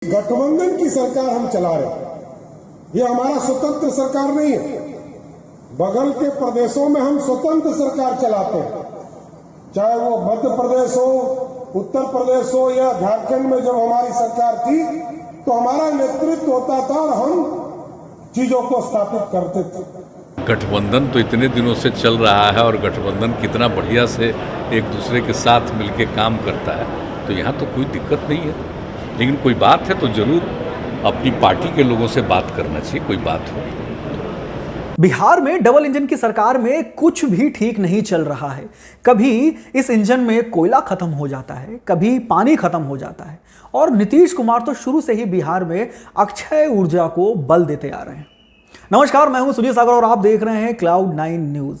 गठबंधन की सरकार हम चला रहे हैं, ये हमारा स्वतंत्र सरकार नहीं है। बगल के प्रदेशों में हम स्वतंत्र सरकार चलाते हैं, चाहे वो मध्य प्रदेश हो, उत्तर प्रदेश हो या झारखंड में जब हमारी सरकार थी तो हमारा नेतृत्व होता था और हम चीजों को स्थापित करते थे। गठबंधन तो इतने दिनों से चल रहा है और गठबंधन कितना बढ़िया से एक दूसरे के साथ मिलकर काम करता है, तो यहाँ तो कोई दिक्कत नहीं है। लेकिन कोई बात है तो जरूर अपनी पार्टी के लोगों से बात करना चाहिए, कोई बात हो। बिहार में डबल इंजन की सरकार में कुछ भी ठीक नहीं चल रहा है। कभी इस इंजन में कोयला खत्म हो जाता है, कभी पानी खत्म हो जाता है, और नीतीश कुमार तो शुरू से ही बिहार में अक्षय ऊर्जा को बल देते आ रहे हैं। नमस्कार, मैं हूं सुनील सागर और आप देख रहे हैं Cloud9 न्यूज।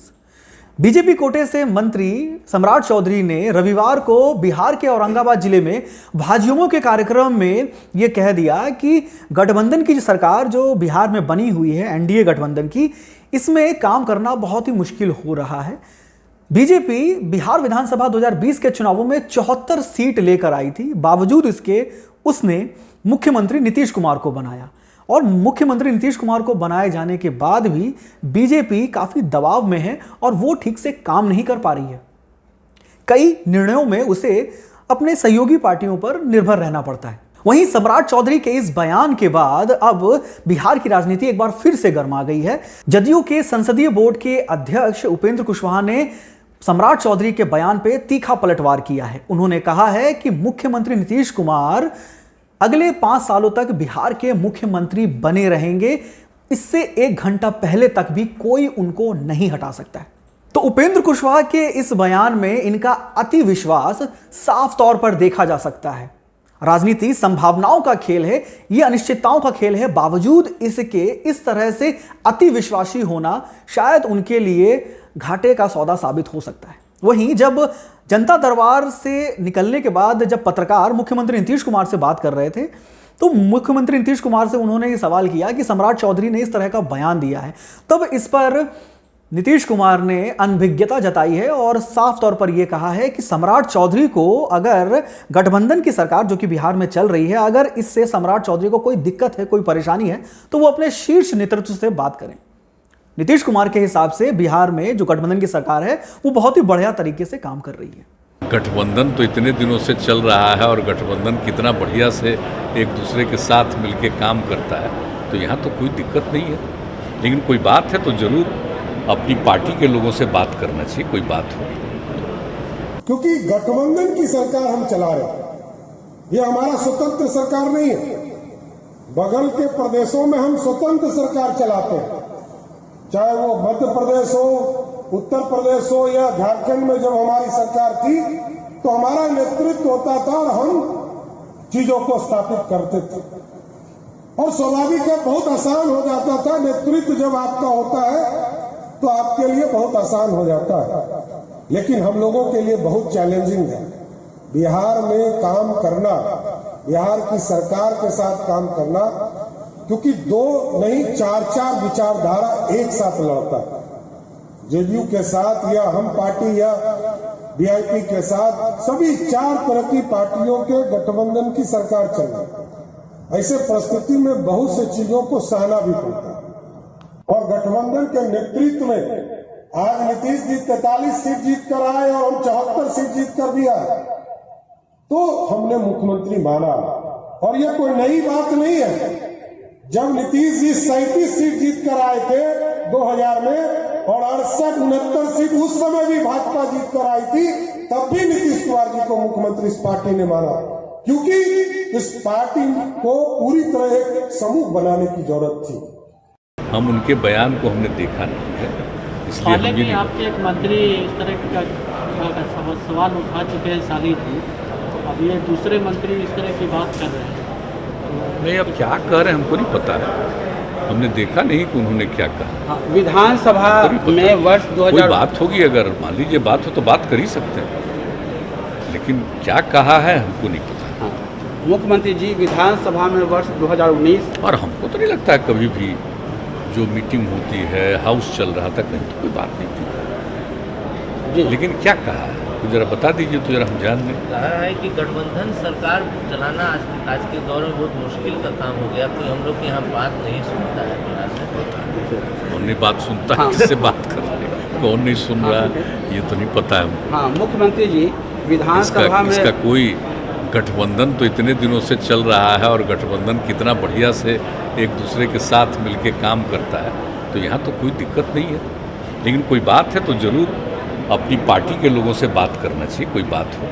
बीजेपी कोटे से मंत्री सम्राट चौधरी ने रविवार को बिहार के औरंगाबाद जिले में भाजयुमो के कार्यक्रम में यह कह दिया कि गठबंधन की सरकार जो बिहार में बनी हुई है, एनडीए गठबंधन की, इसमें काम करना बहुत ही मुश्किल हो रहा है। बीजेपी बिहार विधानसभा 2020 के चुनावों में 74 सीट लेकर आई थी, बावजूद इसके उसने मुख्यमंत्री नीतीश कुमार को बनाया, और मुख्यमंत्री नीतीश कुमार को बनाए जाने के बाद भी बीजेपी काफी दबाव में है और वो ठीक से काम नहीं कर पा रही है। कई निर्णयों में उसे अपने सहयोगी पार्टियों पर निर्भर रहना पड़ता है। वहीं सम्राट चौधरी के इस बयान के बाद अब बिहार की राजनीति एक बार फिर से गर्मा गई है। जदयू के संसदीय बोर्ड के अध्यक्ष उपेंद्र कुशवाहा ने सम्राट चौधरी के बयान पे तीखा पलटवार किया है। उन्होंने कहा है कि मुख्यमंत्री नीतीश कुमार अगले 5 सालों तक बिहार के मुख्यमंत्री बने रहेंगे, इससे 1 घंटा पहले तक भी कोई उनको नहीं हटा सकता है। तो उपेंद्र कुशवाहा के इस बयान में इनका अति विश्वास साफ तौर पर देखा जा सकता है। राजनीति संभावनाओं का खेल है, यह अनिश्चितताओं का खेल है। बावजूद इसके इस तरह से अति विश्वासी होना शायद उनके लिए घाटे का सौदा साबित हो सकता है। वहीं जब जनता दरबार से निकलने के बाद जब पत्रकार मुख्यमंत्री नीतीश कुमार से बात कर रहे थे, तो मुख्यमंत्री नीतीश कुमार से उन्होंने ये सवाल किया कि सम्राट चौधरी ने इस तरह का बयान दिया है। तब इस पर नीतीश कुमार ने अनभिज्ञता जताई है और साफ तौर पर यह कहा है कि सम्राट चौधरी को अगर गठबंधन की सरकार जो कि बिहार में चल रही है, अगर इससे सम्राट चौधरी को कोई दिक्कत है, कोई परेशानी है, तो वो अपने शीर्ष नेतृत्व से बात करें। नीतीश कुमार के हिसाब से बिहार में जो गठबंधन की सरकार है वो बहुत ही बढ़िया तरीके से काम कर रही है। गठबंधन तो इतने दिनों से चल रहा है और गठबंधन कितना बढ़िया से एक दूसरे के साथ मिलकर काम करता है, तो यहाँ तो कोई दिक्कत नहीं है। लेकिन कोई बात है तो जरूर अपनी पार्टी के लोगों से बात करना चाहिए, कोई बात हो। क्योंकि गठबंधन की सरकार हम चला रहे हैं, ये हमारा स्वतंत्र सरकार नहीं है। बगल के प्रदेशों में हम स्वतंत्र सरकार चलाते हैं, चाहे वो मध्य प्रदेश हो, उत्तर प्रदेश हो या झारखंड में जब हमारी सरकार थी तो हमारा नेतृत्व होता था और हम चीजों को स्थापित करते थे। और स्वाभाविक है, बहुत आसान हो जाता था। नेतृत्व जब आपका होता है तो आपके लिए बहुत आसान हो जाता है, लेकिन हम लोगों के लिए बहुत चैलेंजिंग है बिहार में काम करना, बिहार की सरकार के साथ काम करना, क्योंकि 2 नहीं 4 विचारधारा एक साथ लड़ता है। जेडीयू के साथ या हम पार्टी या बीआईपी के साथ सभी 4 तरह की पार्टियों के गठबंधन की सरकार चल रही है। ऐसे परिस्थिति में बहुत से चीजों को सहना भी पड़ता है। और गठबंधन के नेतृत्व में आज नीतीश जी 43 सीट जीत कर आए और हम 74 सीट जीत कर भी आए, तो हमने मुख्यमंत्री माना। और यह कोई नई बात नहीं है। जब नीतीश जी 37 सीट जीत कर आए थे 2000 में और 68-69 सीट उस समय भी भाजपा जीत कर आई थी, तब भी नीतीश कुमार जी को मुख्यमंत्री इस पार्टी ने माना, क्योंकि इस पार्टी को पूरी तरह एक समूह बनाने की जरूरत थी। हम उनके बयान को हमने देखा नहीं है, इसलिए हम ये आपके एक मंत्री इस तरह का सवाल उठा चुके हैं साली थी, अब ये दूसरे मंत्री इस तरह की बात कर रहे हैं। नहीं, अब क्या कह रहे हैं हमको नहीं पता है, हमने देखा नहीं कि उन्होंने क्या कहा। विधानसभा में वर्ष 2000 कोई बात होगी, अगर मान लीजिए बात हो तो बात कर ही सकते हैं, लेकिन क्या कहा है हमको नहीं पता। मुख्यमंत्री जी विधानसभा में वर्ष 2019, और हमको तो नहीं लगता है कभी भी जो मीटिंग होती है, हाउस चल रहा था, कहीं तो कोई बात नहीं थी। लेकिन क्या कहा है तो जरा बता दीजिए तो जरा हम जान लें। कहा है कि गठबंधन सरकार चलाना आज के दौर में बहुत मुश्किल का काम हो गया। कोई हम लोग की यहाँ बात नहीं सुनता है बिहार में। कौन नहीं बात सुनता है, किससे बात कर रहे हैं, कौन नहीं सुन रहा है, ये तो नहीं पता है हमको। हाँ, मुख्यमंत्री जी विधानसभा में इसका कोई गठबंधन तो इतने दिनों से चल रहा है और गठबंधन कितना बढ़िया से एक दूसरे के साथ मिलके काम करता है, तो यहाँ तो कोई दिक्कत नहीं है। लेकिन कोई बात है तो जरूर अपनी पार्टी के लोगों से बात करना चाहिए, कोई बात हो।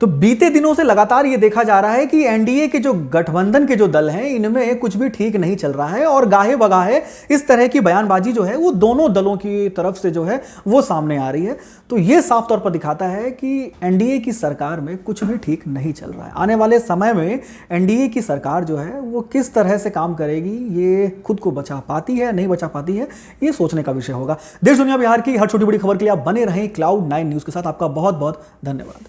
तो बीते दिनों से लगातार ये देखा जा रहा है कि एनडीए के जो गठबंधन के जो दल हैं इनमें कुछ भी ठीक नहीं चल रहा है और गाहे बगाहे इस तरह की बयानबाजी जो है वो दोनों दलों की तरफ से जो है वो सामने आ रही है। तो ये साफ तौर पर दिखाता है कि एनडीए की सरकार में कुछ भी ठीक नहीं चल रहा है। आने वाले समय में एनडीए की सरकार जो है वो किस तरह से काम करेगी, ये खुद को बचा पाती है नहीं बचा पाती है, ये सोचने का विषय होगा। देश दुनिया बिहार की हर छोटी बड़ी खबर के लिए आप बने रहें Cloud9 न्यूज़ के साथ। आपका बहुत बहुत धन्यवाद।